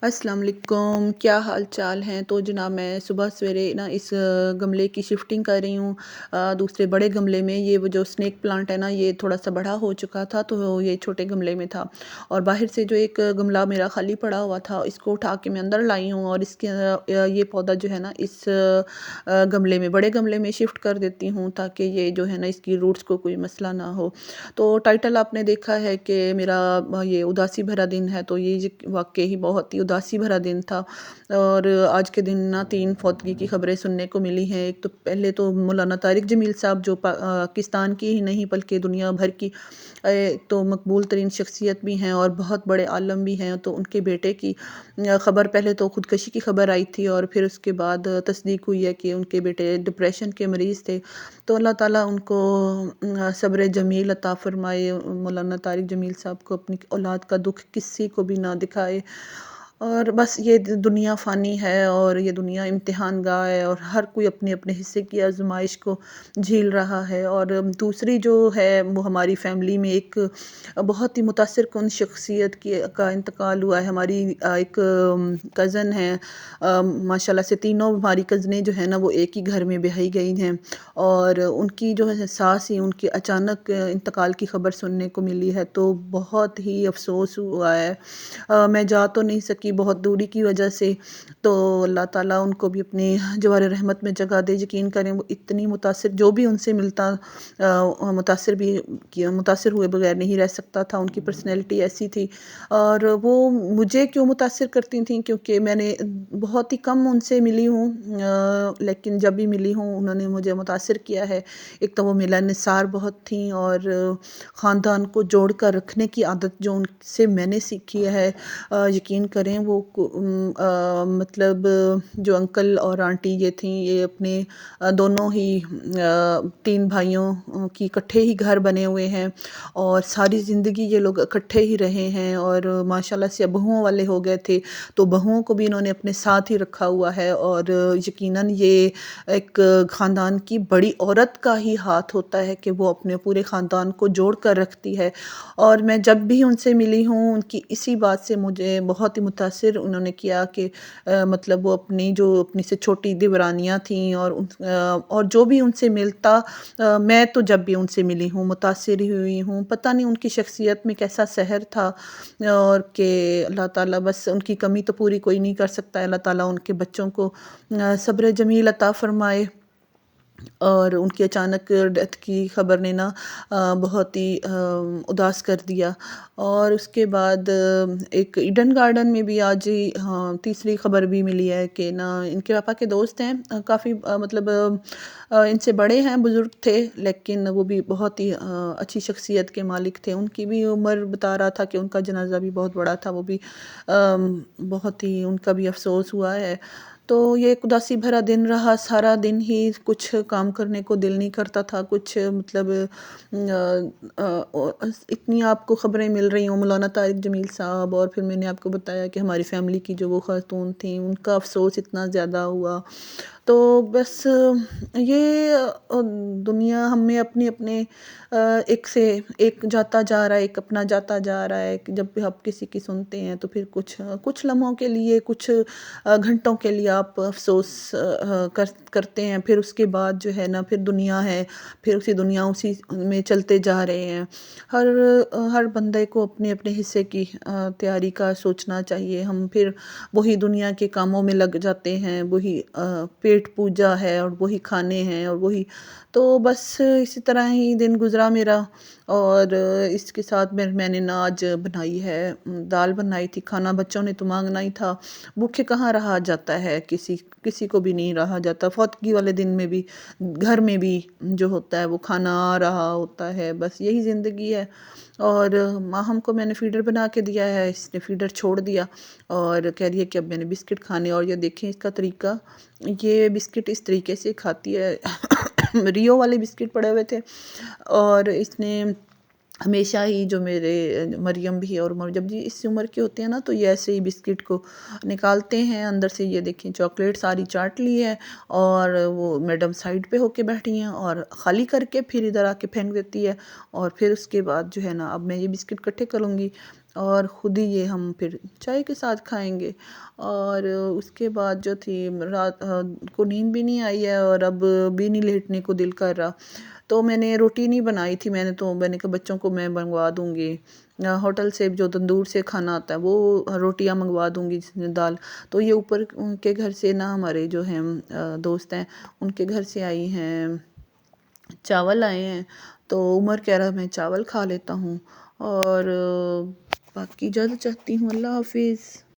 السلام علیکم، کیا حال چال ہیں؟ تو جناب میں صبح سویرے نا اس گملے کی شفٹنگ کر رہی ہوں دوسرے بڑے گملے میں۔ یہ وہ جو اسنیک پلانٹ ہے نا، یہ تھوڑا سا بڑا ہو چکا تھا تو یہ چھوٹے گملے میں تھا، اور باہر سے جو ایک گملہ میرا خالی پڑا ہوا تھا اس کو اٹھا کے میں اندر لائی ہوں، اور اس کے یہ پودا جو ہے نا اس گملے میں، بڑے گملے میں شفٹ کر دیتی ہوں تاکہ یہ جو ہے نا اس کی روٹس کو کوئی مسئلہ نہ ہو۔ تو ٹائٹل آپ نے دیکھا ہے کہ میرا یہ اداسی بھرا دن ہے، تو یہ واقعی ہی بہت ہی اداسی بھرا دن تھا، اور آج کے دن نا 3 فوتگی کی خبریں سننے کو ملی ہیں۔ ایک تو پہلے تو مولانا طارق جمیل صاحب جو پاکستان کی ہی نہیں بلکہ دنیا بھر کی تو مقبول ترین شخصیت بھی ہیں اور بہت بڑے عالم بھی ہیں، تو ان کے بیٹے کی خبر، پہلے تو خودکشی کی خبر آئی تھی اور پھر اس کے بعد تصدیق ہوئی ہے کہ ان کے بیٹے ڈپریشن کے مریض تھے۔ تو اللہ تعالیٰ ان کو صبر جمیل عطا فرمائے، مولانا طارق جمیل صاحب کو اپنی اولاد کا دکھ کسی کو بھی نہ دکھائے۔ اور بس یہ دنیا فانی ہے اور یہ دنیا امتحان گاہ ہے، اور ہر کوئی اپنے اپنے حصے کی آزمائش کو جھیل رہا ہے۔ اور دوسری جو ہے وہ ہماری فیملی میں ایک بہت ہی متاثر کن شخصیت کا انتقال ہوا ہے۔ ہماری ایک کزن ہے، ماشاءاللہ سے تینوں ہماری کزنیں جو ہیں نا وہ ایک ہی گھر میں بیاہی گئی ہیں، اور ان کی جو ہے ساس ہی ان کی اچانک انتقال کی خبر سننے کو ملی ہے، تو بہت ہی افسوس ہوا ہے۔ میں جا تو نہیں سکی بہت دوری کی وجہ سے، تو اللہ تعالیٰ ان کو بھی اپنی جوار رحمت میں جگہ دے۔ یقین کریں وہ اتنی متاثر، جو بھی ان سے ملتا متاثر ہوئے بغیر نہیں رہ سکتا تھا، ان کی پرسنالٹی ایسی تھی۔ اور وہ مجھے کیوں متاثر کرتی تھیں؟ کیونکہ میں نے بہت ہی کم ان سے ملی ہوں، لیکن جب بھی ملی ہوں انہوں نے مجھے متاثر کیا ہے۔ ایک تو وہ ملنسار بہت تھیں، اور خاندان کو جوڑ کر رکھنے کی عادت جو ان سے میں نے سیکھی ہے، یقین کریں وہ مطلب جو انکل اور آنٹی یہ تھیں، یہ اپنے دونوں ہی 3 بھائیوں کی اکٹھے ہی گھر بنے ہوئے ہیں، اور ساری زندگی یہ لوگ اکٹھے ہی رہے ہیں، اور ماشاءاللہ سے بہوؤں والے ہو گئے تھے تو بہوؤں کو بھی انہوں نے اپنے ساتھ ہی رکھا ہوا ہے۔ اور یقیناً یہ ایک خاندان کی بڑی عورت کا ہی ہاتھ ہوتا ہے کہ وہ اپنے پورے خاندان کو جوڑ کر رکھتی ہے۔ اور میں جب بھی ان سے ملی ہوں ان کی اسی بات سے مجھے بہت ہی متاثر انہوں نے کیا کہ مطلب وہ اپنی سے چھوٹی دیورانیاں تھیں، اور جو بھی ان سے ملتا، میں تو جب بھی ان سے ملی ہوں متاثر ہی ہوئی ہوں۔ پتہ نہیں ان کی شخصیت میں کیسا سحر تھا، اور کہ اللہ تعالیٰ بس ان کی کمی تو پوری کوئی نہیں کر سکتا ہے۔ اللہ تعالیٰ ان کے بچوں کو صبر جمیل عطا فرمائے۔ اور ان کی اچانک ڈیتھ کی خبر نے نا بہت ہی اداس کر دیا۔ اور اس کے بعد ایک ایڈن گارڈن میں بھی آج ہی تیسری خبر بھی ملی ہے کہ نا ان کے پاپا کے دوست ہیں، کافی مطلب ان سے بڑے ہیں، بزرگ تھے، لیکن وہ بھی بہت ہی اچھی شخصیت کے مالک تھے۔ ان کی بھی عمر بتا رہا تھا کہ ان کا جنازہ بھی بہت بڑا تھا، وہ بھی بہت ہی ان کا بھی افسوس ہوا ہے۔ تو یہ ایک اداسی بھرا دن رہا، سارا دن ہی کچھ کام کرنے کو دل نہیں کرتا تھا، کچھ مطلب اتنی آپ کو خبریں مل رہی ہوں مولانا طارق جمیل صاحب، اور پھر میں نے آپ کو بتایا کہ ہماری فیملی کی جو وہ خاتون تھیں ان کا افسوس اتنا زیادہ ہوا۔ تو بس یہ دنیا ہمیں اپنے اپنے ایک سے ایک جاتا جا رہا ہے، ایک اپنا جاتا جا رہا ہے۔ جب بھی آپ کسی کی سنتے ہیں تو پھر کچھ لمحوں کے لیے، کچھ گھنٹوں کے لیے آپ افسوس کرتے ہیں، پھر اس کے بعد جو ہے نا پھر دنیا ہے، پھر اسی میں چلتے جا رہے ہیں۔ ہر بندے کو اپنے اپنے حصے کی تیاری کا سوچنا چاہیے۔ ہم پھر وہی دنیا کے کاموں میں لگ جاتے ہیں، وہی پیٹ پوجا ہے اور وہی کھانے ہیں اور وہی، تو بس اسی طرح ہی دن گزرا میرا۔ اور اس کے ساتھ میں نے نا آج بنائی ہے، دال بنائی تھی، کھانا بچوں نے تو مانگنا ہی تھا، بھوکے کہاں رہا جاتا ہے، کسی کو بھی نہیں رہا جاتا۔ فوتگی والے دن میں بھی گھر میں بھی جو ہوتا ہے وہ کھانا آ رہا ہوتا ہے، بس یہی زندگی ہے۔ اور ماہم کو میں نے فیڈر بنا کے دیا ہے، اس نے فیڈر چھوڑ دیا اور کہہ دیا کہ اب میں نے بسکٹ کھانے، اور یہ دیکھیں اس کا طریقہ، یہ بسکٹ اس طریقے سے کھاتی ہے ریو والے بسکٹ پڑے ہوئے تھے، اور اس نے ہمیشہ ہی جو میرے مریم بھی اور جب جی اس عمر کے ہوتے ہیں نا تو یہ ایسے ہی بسکٹ کو نکالتے ہیں اندر سے، یہ دیکھیں چاکلیٹ ساری چاٹ لی ہے، اور وہ میڈم سائڈ پہ ہو کے بیٹھی ہیں اور خالی کر کے پھر ادھر آ کے پھینک دیتی ہے، اور پھر اس کے بعد جو ہے نا اب میں یہ بسکٹ اکٹھے کروں گی اور خود ہی یہ ہم پھر چائے کے ساتھ کھائیں گے۔ اور اس کے بعد جو تھی رات کو نیند بھی نہیں آئی ہے اور اب بھی نہیں لیٹنے کو دل کر رہا، تو میں نے روٹی نہیں بنائی تھی، میں نے کہا بچوں کو میں منگوا دوں گی ہوٹل سے، جو تندور سے کھانا آتا ہے وہ روٹیاں منگوا دوں گی جس میں دال۔ تو یہ اوپر کے گھر سے نا ہمارے جو ہیں دوست ہیں ان کے گھر سے آئی ہیں، چاول آئے ہیں، تو عمر کہہ رہا میں چاول کھا لیتا ہوں۔ اور باقی اجازت چاہتی ہوں، اللہ حافظ۔